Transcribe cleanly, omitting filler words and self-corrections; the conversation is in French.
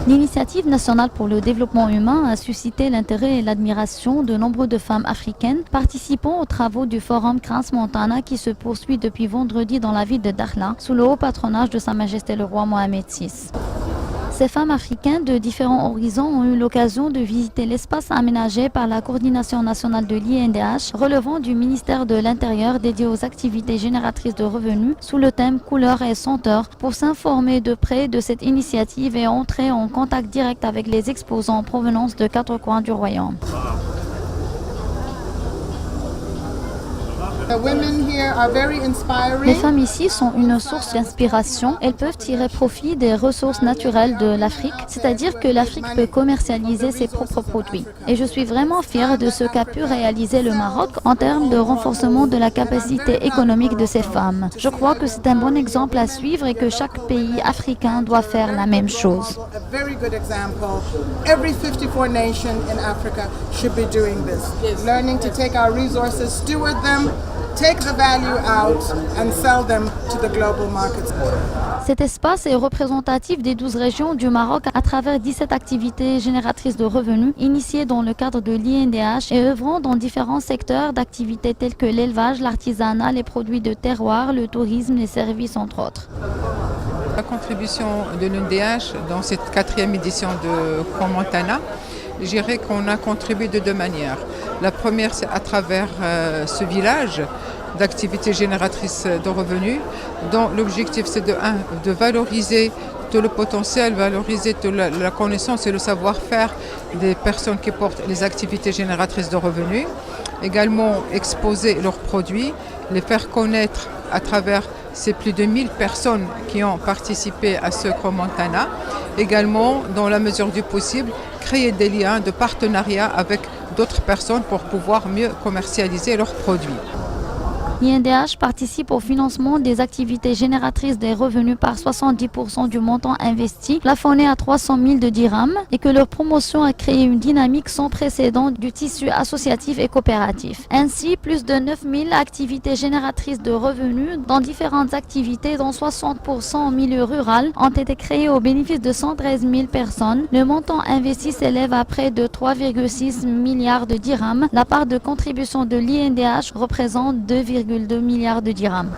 L'initiative nationale pour le développement humain a suscité l'intérêt et l'admiration de nombreuses femmes africaines participant aux travaux du Forum Crans-Montana qui se poursuit depuis vendredi dans la ville de Dakhla sous le haut patronage de Sa Majesté le roi Mohamed VI. Ces femmes africaines de différents horizons ont eu l'occasion de visiter l'espace aménagé par la Coordination nationale de l'INDH relevant du ministère de l'Intérieur dédié aux activités génératrices de revenus sous le thème couleurs et senteurs pour s'informer de près de cette initiative et entrer en contact direct avec les exposants en provenance de 4 coins du royaume. Les femmes ici sont une source d'inspiration. Elles peuvent tirer profit des ressources naturelles de l'Afrique, c'est-à-dire que l'Afrique peut commercialiser ses propres produits. Et je suis vraiment fière de ce qu'a pu réaliser le Maroc en termes de renforcement de la capacité économique de ces femmes. Je crois que c'est un bon exemple à suivre et que chaque pays africain doit faire la même chose. Take the value out and sell them to the global markets. Cet espace est représentatif des 12 régions du Maroc à travers 17 activités génératrices de revenus initiées dans le cadre de l'INDH et œuvrant dans différents secteurs d'activités tels que l'élevage, l'artisanat, les produits de terroir, le tourisme, les services entre autres. La contribution de l'INDH dans cette 4e édition de Crans-Montana, je dirais qu'on a contribué de 2 manières. La première, c'est à travers ce village d'activités génératrices de revenus, dont l'objectif, c'est de valoriser tout le potentiel, valoriser toute la connaissance et le savoir-faire des personnes qui portent les activités génératrices de revenus. Également, exposer leurs produits, les faire connaître à travers ces plus de 1000 personnes qui ont participé à ce Crans-Montana. Également, dans la mesure du possible, créer des liens de partenariat avec d'autres personnes pour pouvoir mieux commercialiser leurs produits. L'INDH participe au financement des activités génératrices des revenus par 70% du montant investi, plafonné à 300 000 de dirhams, et que leur promotion a créé une dynamique sans précédent du tissu associatif et coopératif. Ainsi, plus de 9 000 activités génératrices de revenus dans différentes activités, dont 60% en milieu rural, ont été créées au bénéfice de 113 000 personnes. Le montant investi s'élève à près de 3,6 milliards de dirhams. La part de contribution de l'INDH représente 2,2 milliards de dirhams.